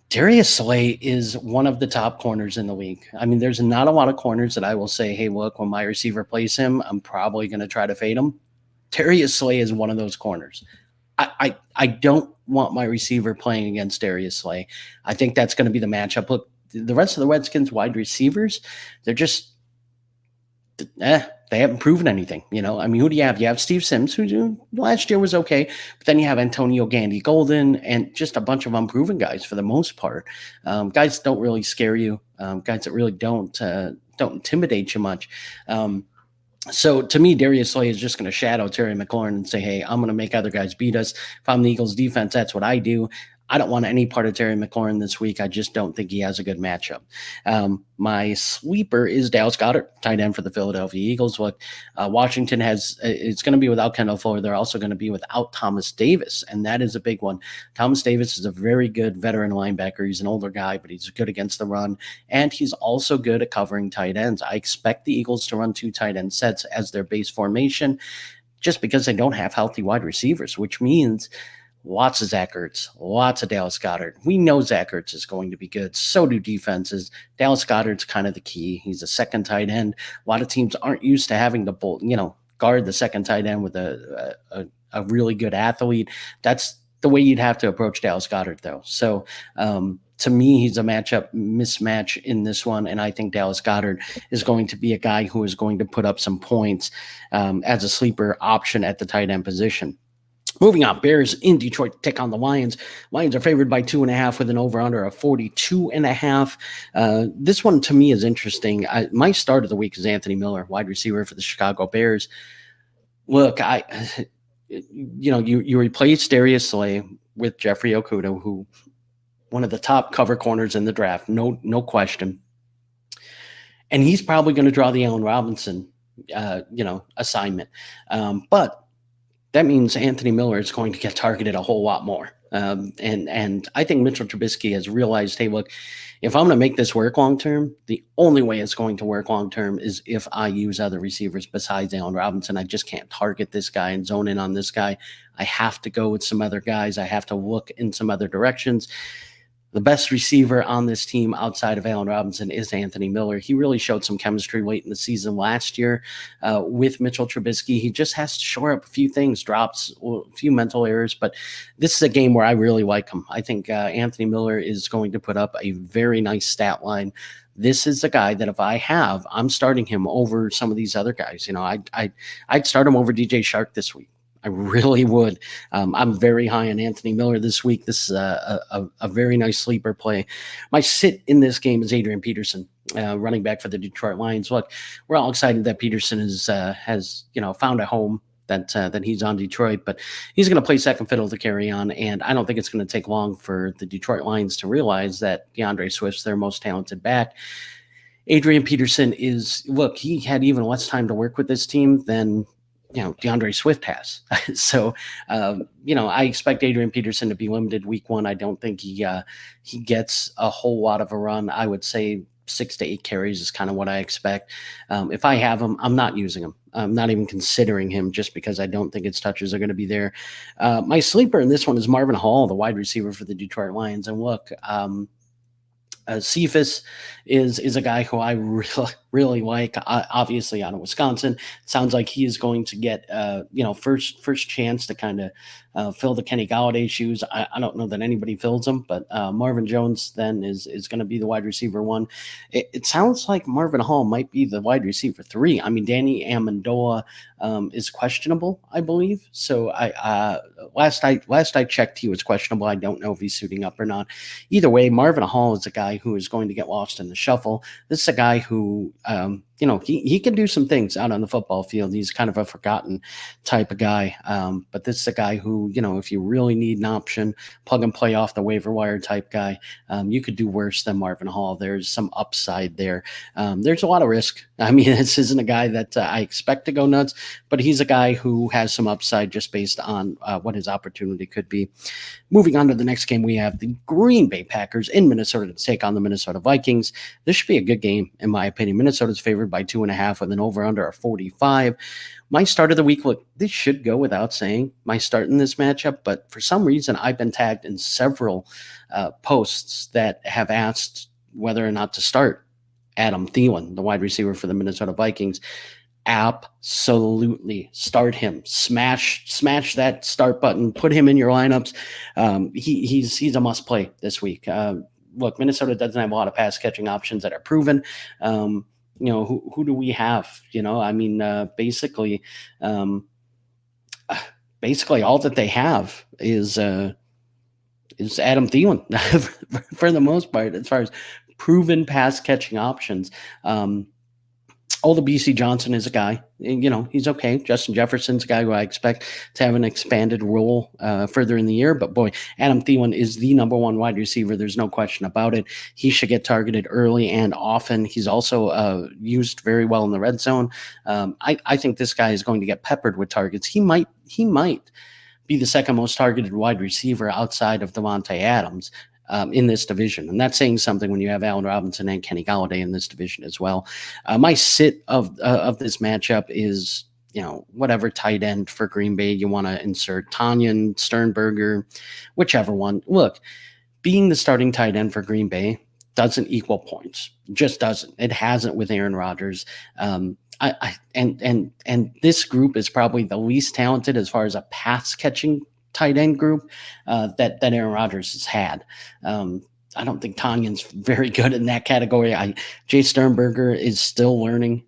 Darius Slay is one of the top corners in the league. I mean, there's not a lot of corners that I will say, hey, look, when my receiver plays him, I'm probably going to try to fade him. Darius Slay is one of those corners. I don't want my receiver playing against Darius Slay. I think that's going to be the matchup. Look, the rest of the Redskins wide receivers, they're just they haven't proven anything. I mean, who do you have? You have Steve Sims, who last year was okay, but then you have Antonio Gandy Golden and just a bunch of unproven guys for the most part. Guys that don't really scare you, guys that really don't intimidate you much. So to me, Darius Slay is just going to shadow Terry McLaurin and say, hey, I'm going to make other guys beat us. If I'm the Eagles defense, that's what I do. I don't want any part of Terry McLaurin this week. I just don't think he has a good matchup. My sleeper is Dallas Goedert, tight end for the Philadelphia Eagles. Look, Washington it's going to be without Kendall Fuller. They're also going to be without Thomas Davis, and that is a big one. Thomas Davis is a very good veteran linebacker. He's an older guy, but he's good against the run, and he's also good at covering tight ends. I expect the Eagles to run 2 tight end sets as their base formation just because they don't have healthy wide receivers, which means lots of Zach Ertz, lots of Dallas Goedert. We know Zach Ertz is going to be good. So do defenses. Dallas Goedert's kind of the key. He's a second tight end. A lot of teams aren't used to having to guard the second tight end with a really good athlete. That's the way you'd have to approach Dallas Goedert, though. So to me, he's a mismatch in this one, and I think Dallas Goedert is going to be a guy who is going to put up some points as a sleeper option at the tight end position. Moving on, Bears in Detroit take on the Lions. Lions are favored by 2.5 with an over-under of 42.5. This one to me is interesting. My start of the week is Anthony Miller, wide receiver for the Chicago Bears. Look, you replace Darius Slay with Jeffrey Okudah, who one of the top cover corners in the draft, no question. And he's probably going to draw the Allen Robinson, assignment. But that means Anthony Miller is going to get targeted a whole lot more. And I think Mitchell Trubisky has realized, hey, look, if I'm going to make this work long-term, the only way it's going to work long-term is if I use other receivers besides Allen Robinson. I just can't target this guy and zone in on this guy. I have to go with some other guys. I have to look in some other directions. The best receiver on this team outside of Allen Robinson is Anthony Miller. He really showed some chemistry late in the season last year with Mitchell Trubisky. He just has to shore up a few things, drops, a few mental errors, but this is a game where I really like him. I think Anthony Miller is going to put up a very nice stat line. This is a guy that if I'm starting him over some of these other guys. I'd start him over DJ Shark this week. I really would. I'm very high on Anthony Miller this week. This is a very nice sleeper play. My sit in this game is Adrian Peterson, running back for the Detroit Lions. Look, we're all excited that Peterson has found a home, that he's on Detroit, but he's going to play second fiddle to carry on, and I don't think it's going to take long for the Detroit Lions to realize that DeAndre Swift's their most talented back. Adrian Peterson he had even less time to work with this team than DeAndre Swift has. So, I expect Adrian Peterson to be limited week 1. I don't think he gets a whole lot of a run. I would say 6 to 8 carries is kind of what I expect. If I have him, I'm not using him. I'm not even considering him just because I don't think his touches are going to be there. My sleeper in this one is Marvin Hall, the wide receiver for the Detroit Lions. And look, Cephas is a guy who I really like. Obviously, out of Wisconsin, sounds like he is going to get first chance to kind of fill the Kenny Galladay shoes. I don't know that anybody fills them, but Marvin Jones then is going to be the wide receiver one. It sounds like Marvin Hall might be the wide receiver three. I mean, Danny Amendola is questionable, I believe. So last I checked, he was questionable. I don't know if he's suiting up or not. Either way, Marvin Hall is a guy who is going to get lost in the shuffle. This is a guy who, he can do some things out on the football field. He's kind of a forgotten type of guy. But this is a guy who, if you really need an option, plug and play off the waiver wire type guy, you could do worse than Marvin Hall. There's some upside there. There's a lot of risk. I mean, this isn't a guy that I expect to go nuts, but he's a guy who has some upside just based on what his opportunity could be. Moving on to the next game, we have the Green Bay Packers in Minnesota to take on the Minnesota Vikings. This should be a good game, in my opinion. Minnesota's favored by 2.5 with an over-under of 45. My start of the week, look, this should go without saying, my start in this matchup, but for some reason, I've been tagged in several posts that have asked whether or not to start Adam Thielen, the wide receiver for the Minnesota Vikings. Absolutely start him. Smash that start button. Put him in your lineups. He's a must play this week. Look, Minnesota doesn't have a lot of pass catching options that are proven. Who do we have? Basically all that they have is Adam Thielen for the most part, as far as proven pass catching options. BC Johnson is a guy, he's okay. Justin Jefferson's a guy who I expect to have an expanded role further in the year. But boy, Adam Thielen is the number one wide receiver. There's no question about it. He should get targeted early and often. He's also used very well in the red zone. I think this guy is going to get peppered with targets. He might be the second most targeted wide receiver outside of Devontae Adams in this division. And that's saying something when you have Allen Robinson and Kenny Galladay in this division as well. My sit of this matchup is, whatever tight end for Green Bay you want to insert, Tanyan, Sternberger, whichever one. Look, being the starting tight end for Green Bay doesn't equal points. Just doesn't. It hasn't with Aaron Rodgers. And this group is probably the least talented as far as a pass catching tight end group that Aaron Rodgers has had. I don't think Tanyan's very good in that category. Jay Sternberger is still learning.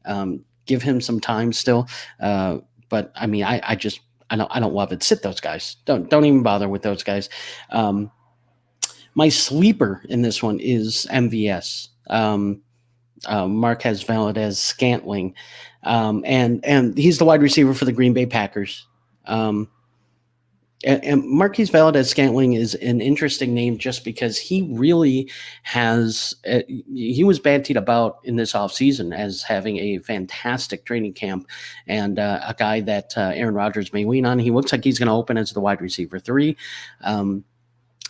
Give him some time still. But I mean, I don't love it. Sit those guys. Don't even bother with those guys. My sleeper in this one is MVS. Marquez Valdez Scantling. And he's the wide receiver for the Green Bay Packers. And Marquise Valdez-Scantling is an interesting name just because he really has he was bantied about in this offseason as having a fantastic training camp and a guy that Aaron Rodgers may lean on. He looks like he's going to open as the wide receiver 3. And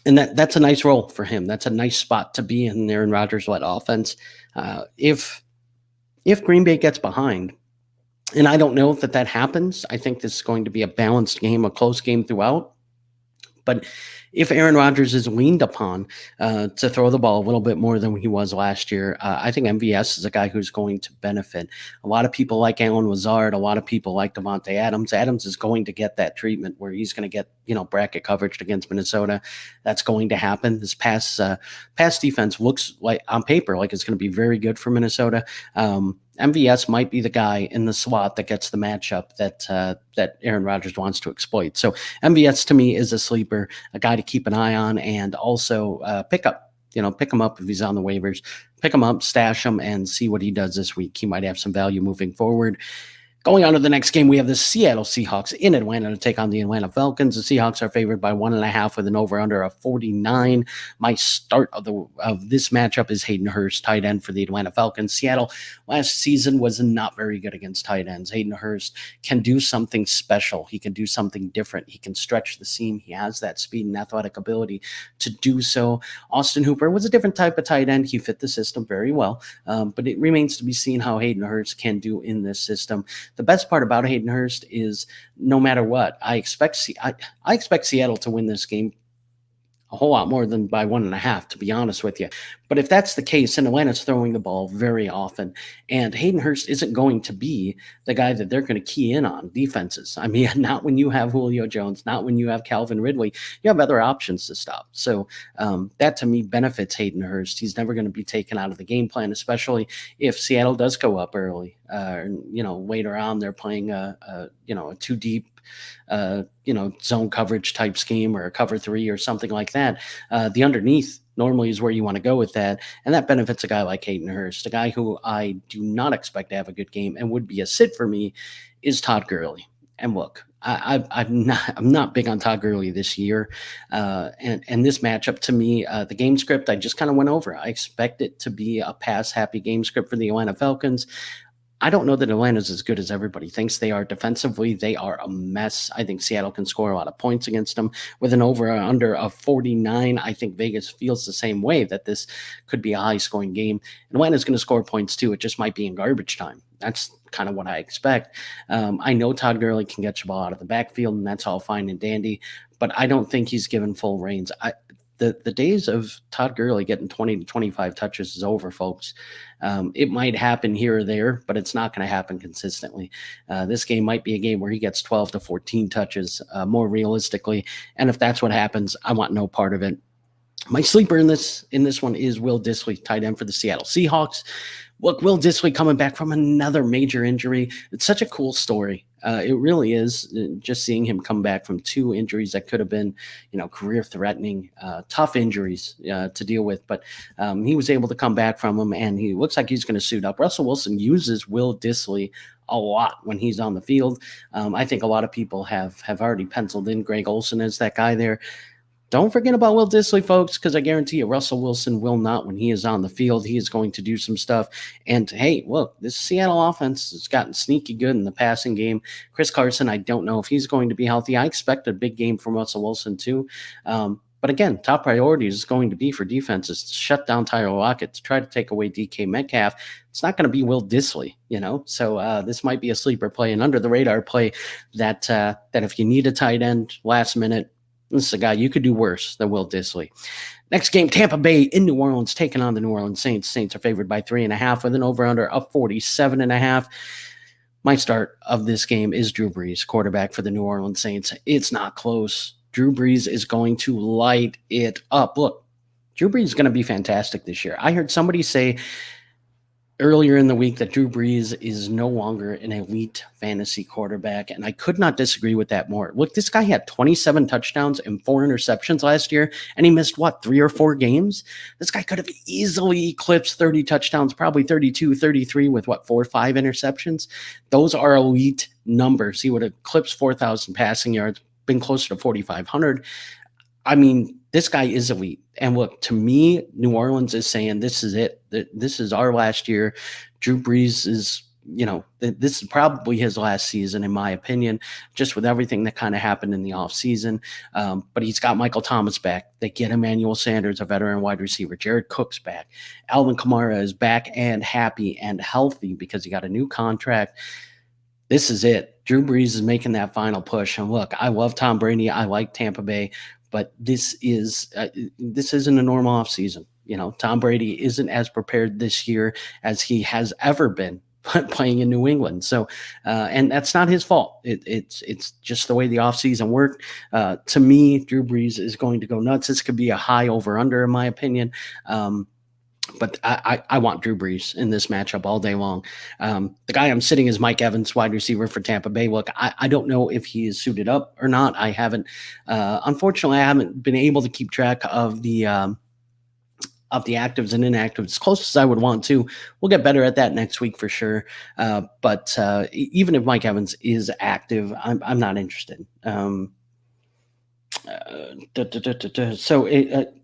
that's a nice role for him. That's a nice spot to be in Aaron Rodgers-led offense. If Green Bay gets behind, and I don't know if that happens. I think this is going to be a balanced game, a close game throughout. But if Aaron Rodgers is leaned upon to throw the ball a little bit more than he was last year, I think MVS is a guy who's going to benefit. A lot of people like Allen Lazard. A lot of people like Devontae Adams. Adams is going to get that treatment where he's going to get bracket coverage against Minnesota. That's going to happen. This pass defense looks like on paper like it's going to be very good for Minnesota. MVS might be the guy in the slot that gets the matchup that Aaron Rodgers wants to exploit. So MVS to me is a sleeper, a guy to keep an eye on, and also pick up. Pick him up if he's on the waivers. Pick him up, stash him, and see what he does this week. He might have some value moving forward. Going on to the next game, we have the Seattle Seahawks in Atlanta to take on the Atlanta Falcons. The Seahawks are favored by 1.5 with an over/under of 49. My start of this matchup is Hayden Hurst, tight end for the Atlanta Falcons. Seattle last season was not very good against tight ends. Hayden Hurst can do something special. He can do something different. He can stretch the seam. He has that speed and athletic ability to do so. Austin Hooper was a different type of tight end. He fit the system very well, but it remains to be seen how Hayden Hurst can do in this system. The best part about Hayden Hurst is no matter what, I expect Seattle to win this game a whole lot more than by 1.5, to be honest with you. But if that's the case, and Atlanta's throwing the ball very often, and Hayden Hurst isn't going to be the guy that they're going to key in on defenses. I mean, not when you have Julio Jones, not when you have Calvin Ridley. You have other options to stop. So that to me benefits Hayden Hurst. He's never going to be taken out of the game plan, especially if Seattle does go up early. Later on they're playing a too deep zone coverage type scheme or a cover 3 or something like that. The underneath normally is where you want to go with that. And that benefits a guy like Hayden Hurst. A guy who I do not expect to have a good game and would be a sit for me is Todd Gurley. And look, I'm not big on Todd Gurley this year. And this matchup to me, the game script, I just kind of went over. I expect it to be a pass happy game script for the Atlanta Falcons. I don't know that Atlanta's as good as everybody thinks they are. Defensively, they are a mess. I think Seattle can score a lot of points against them. With an over or under of 49, I think Vegas feels the same way, that this could be a high-scoring game. Atlanta's going to score points too. It just might be in garbage time. That's kind of what I expect. I know Todd Gurley can get the ball out of the backfield, and that's all fine and dandy, but I don't think he's given full reins. The days of Todd Gurley getting 20 to 25 touches is over, folks. It might happen here or there, but it's not going to happen consistently. This game might be a game where he gets 12 to 14 touches more realistically. And if that's what happens, I want no part of it. My sleeper in this one is Will Dissly, tight end for the Seattle Seahawks. Look, Will Dissly coming back from another major injury. It's such a cool story. It really is, just seeing him come back from 2 injuries that could have been, career-threatening, tough injuries to deal with. But he was able to come back from them, and he looks like he's going to suit up. Russell Wilson uses Will Dissly a lot when he's on the field. I think a lot of people have already penciled in Greg Olsen as that guy there. Don't forget about Will Dissly, folks, because I guarantee you Russell Wilson will not when he is on the field. He is going to do some stuff. And, hey, look, this Seattle offense has gotten sneaky good in the passing game. Chris Carson, I don't know if he's going to be healthy. I expect a big game from Russell Wilson, too. But, again, top priority is going to be for defenses to shut down Tyler Lockett, to try to take away DK Metcalf. It's not going to be Will Dissly, So this might be a sleeper play, an under-the-radar play that if you need a tight end last minute, this is a guy you could do worse than Will Dissly. Next game, Tampa Bay in New Orleans taking on the New Orleans Saints. Saints are favored by 3.5 with an over-under of 47.5. My start of this game is Drew Brees, quarterback for the New Orleans Saints. It's not close. Drew Brees is going to light it up. Look, Drew Brees is going to be fantastic this year. I heard somebody say earlier in the week that Drew Brees is no longer an elite fantasy quarterback, and I could not disagree with that more. Look, this guy had 27 touchdowns and 4 interceptions last year, and he missed, 3 or 4 games? This guy could have easily eclipsed 30 touchdowns, probably 32, 33 with, 4 or 5 interceptions? Those are elite numbers. He would have eclipsed 4,000 passing yards, been closer to 4,500. I mean, this guy is elite. And look, to me, New Orleans is saying this is it. This is our last year. Drew Brees is, this is probably his last season, in my opinion, just with everything that kind of happened in the offseason. But he's got Michael Thomas back. They get Emmanuel Sanders, a veteran wide receiver. Jared Cook's back. Alvin Kamara is back and happy and healthy because he got a new contract. This is it. Drew Brees is making that final push. And look, I love Tom Brady. I like Tampa Bay. But this isn't a normal offseason. Tom Brady isn't as prepared this year as he has ever been playing in New England. So, and that's not his fault. It's just the way the offseason worked. To me, Drew Brees is going to go nuts. This could be a high over-under, in my opinion. But I want Drew Brees in this matchup all day long. The guy I'm sitting is Mike Evans, wide receiver for Tampa Bay. Look, I don't know if he is suited up or not. Unfortunately, I haven't been able to keep track of the of the actives and inactives as close as I would want to. We'll get better at that next week for sure. But even if Mike Evans is active, I'm not interested. So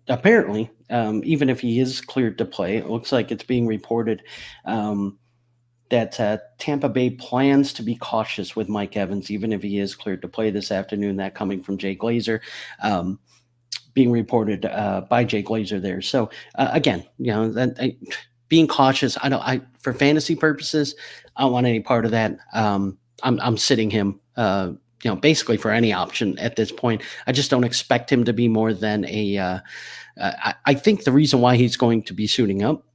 apparently, even if he is cleared to play, it looks like it's being reported that Tampa Bay plans to be cautious with Mike Evans, even if he is cleared to play this afternoon. That coming from Jay Glazer. Being reported by Jay Glazer there. So again, being cautious. For fantasy purposes, I don't want any part of that. I'm sitting him. Basically for any option at this point. I just don't expect him to be more than a. I think the reason why he's going to be suiting up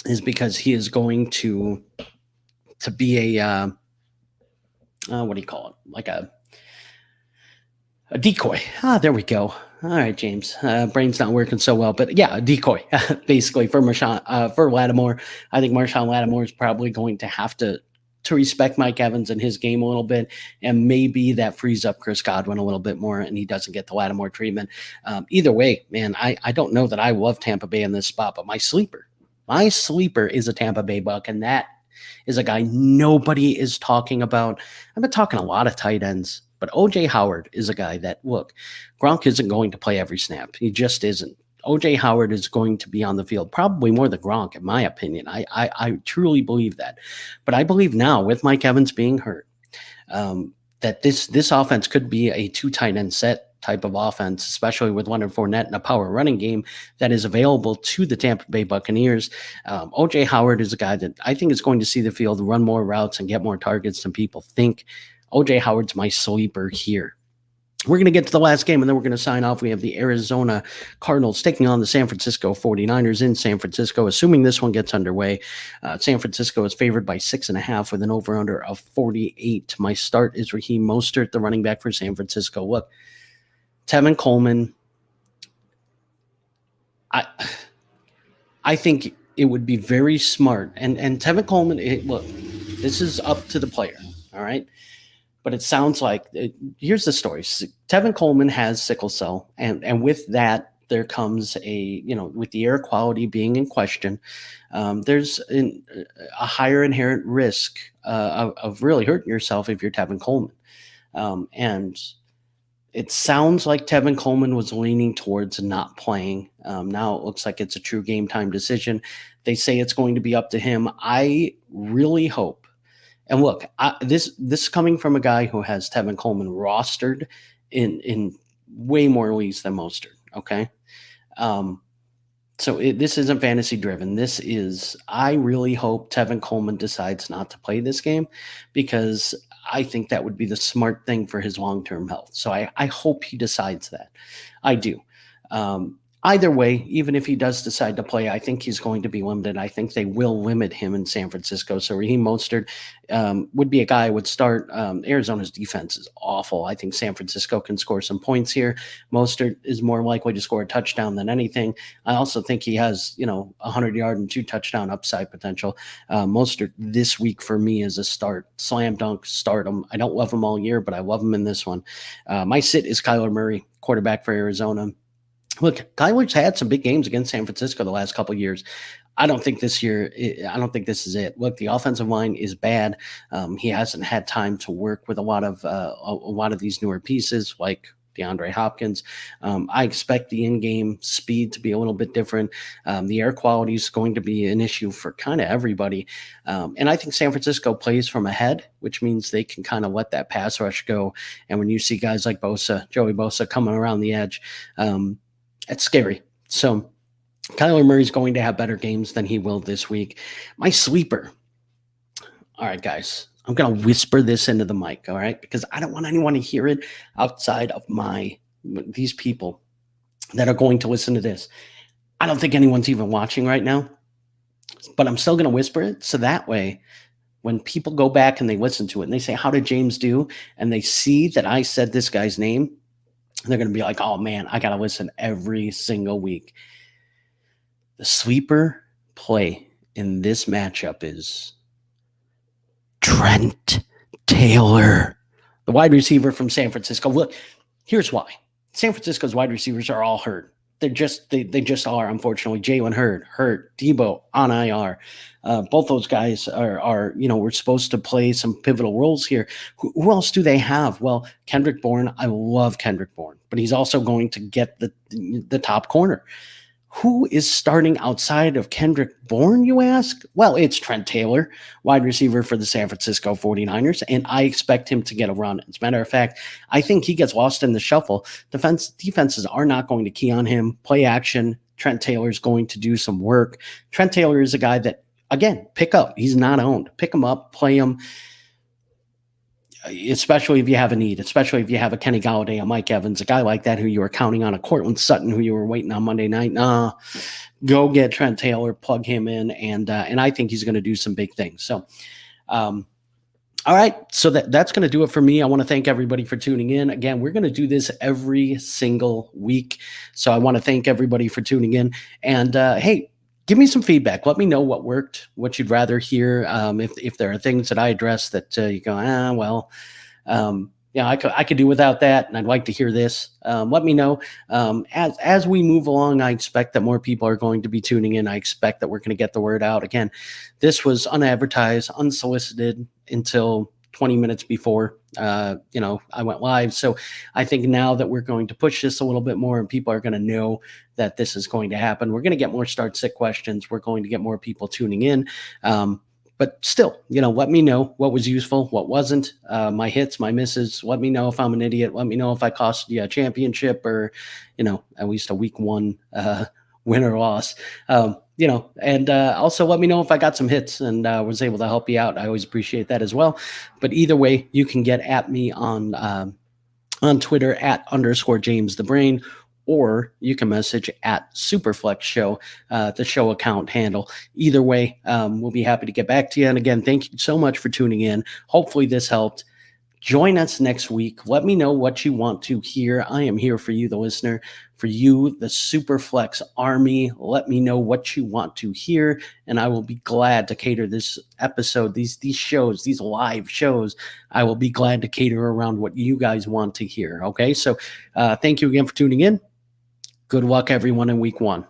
is because he is going to be a what do you call it? Like a decoy. There we go. All right, James. Brain's not working so well, but yeah, a decoy, basically for for Lattimore. I think Marshawn Lattimore is probably going to have to respect Mike Evans and his game a little bit, and maybe that frees up Chris Godwin a little bit more, and he doesn't get the Lattimore treatment. Either way, man, I don't know that I love Tampa Bay in this spot, but my sleeper is a Tampa Bay Buck, and that is a guy nobody is talking about. I've been talking a lot of tight ends, but O.J. Howard is a guy that, look, Gronk isn't going to play every snap. He just isn't. O.J. Howard is going to be on the field, probably more than Gronk, in my opinion. I truly believe that. But I believe now, with Mike Evans being hurt, that this offense could be a two tight end set type of offense, especially with Leonard Fournette and a power running game that is available to the Tampa Bay Buccaneers. O.J. Howard is a guy that I think is going to see the field, run more routes, and get more targets than people think. O.J. Howard's my sleeper here. We're going to get to the last game, and then we're going to sign off. We have the Arizona Cardinals taking on the San Francisco 49ers in San Francisco, assuming this one gets underway. San Francisco is favored by 6.5 with an over-under of 48. My start is Raheem Mostert, the running back for San Francisco. Look, Tevin Coleman, I think it would be very smart. And Tevin Coleman, look, this is up to the player, all right? But it sounds like, here's the story. Tevin Coleman has sickle cell, and with that, there comes with the air quality being in question, there's a higher inherent risk of really hurting yourself if you're Tevin Coleman. And it sounds like Tevin Coleman was leaning towards not playing. Now it looks like it's a true game time decision. They say it's going to be up to him. I really hope. And look, this coming from a guy who has Tevin Coleman rostered in way more leagues than Mostert. Okay, so this isn't fantasy driven. I really hope Tevin Coleman decides not to play this game, because I think that would be the smart thing for his long term health. So I hope he decides that. I do. Either way, even if he does decide to play, I think he's going to be limited. I think they will limit him in San Francisco. So Raheem Mostert would be a guy I would start. Arizona's defense is awful. I think San Francisco can score some points here. Mostert is more likely to score a touchdown than anything. I also think he has, 100-yard and 2-touchdown upside potential. Mostert this week for me is a start. Slam dunk, start him. I don't love him all year, but I love him in this one. My sit is Kyler Murray, quarterback for Arizona. Look, Kyler's had some big games against San Francisco the last couple of years. I don't think this is it. Look, the offensive line is bad. He hasn't had time to work with a lot of these newer pieces like DeAndre Hopkins. I expect the in-game speed to be a little bit different. The air quality is going to be an issue for kind of everybody. And I think San Francisco plays from ahead, which means they can kind of let that pass rush go. And when you see guys like Joey Bosa coming around the edge, it's scary. So Kyler Murray's going to have better games than he will this week. My sleeper. All right, guys, I'm going to whisper this into the mic, all right? Because I don't want anyone to hear it outside of these people that are going to listen to this. I don't think anyone's even watching right now, but I'm still going to whisper it. So that way, when people go back and they listen to it and they say, how did James do? And they see that I said this guy's name, they're going to be like, oh, man, I got to listen every single week. The sleeper play in this matchup is Trent Taylor, the wide receiver from San Francisco. Look, here's why. San Francisco's wide receivers are all hurt. they just are, unfortunately. Jalen hurt, Debo on IR. Both those guys are we're supposed to play some pivotal roles here. Who else do they have? Well, Kendrick Bourne. I love Kendrick Bourne, but he's also going to get the top corner. Who is starting outside of Kendrick Bourne, you ask? Well, it's Trent Taylor, wide receiver for the San Francisco 49ers, and I expect him to get a run. As a matter of fact, I think he gets lost in the shuffle. Defenses are not going to key on him. Play action. Trent Taylor is going to do some work. Trent Taylor is a guy that, again, pick up. He's not owned. Pick him up, play him, especially if you have a need, especially if you have a Kenny Galladay, a Mike Evans, a guy like that who you were counting on, a Cortland Sutton who you were waiting on Monday night. Nah, go get Trent Taylor, plug him in, and I think he's going to do some big things. So, all right, so that's going to do it for me. I want to thank everybody for tuning in. Again, we're going to do this every single week, so I want to thank everybody for tuning in. And hey, give me some feedback. Let me know what worked, what you'd rather hear. If there are things that I address that you go, I could do without that, and I'd like to hear this. Let me know. As we move along, I expect that more people are going to be tuning in. I expect that we're going to get the word out. Again, this was unadvertised, unsolicited until 20 minutes before I went live. So I think now that we're going to push this a little bit more and people are going to know that this is going to happen, we're going to get more start sit questions. We're going to get more people tuning in. But still, let me know what was useful, what wasn't, my hits, my misses. Let me know if I'm an idiot. Let me know if I cost you a championship or, at least a week one win or loss. And also let me know if I got some hits and was able to help you out. I always appreciate that as well. But either way, you can get at me on Twitter @_JamesTheBrain, or you can message at SuperFlex Show, the show account handle. Either way, we'll be happy to get back to you. And again, thank you so much for tuning in. Hopefully this helped. Join us next week. Let me know what you want to hear. I am here for you, the listener, for you, the Superflex Army. Let me know what you want to hear, and I will be glad to cater this episode, these shows, these live shows. I will be glad to cater around what you guys want to hear. Okay, so thank you again for tuning in. Good luck, everyone, in week one.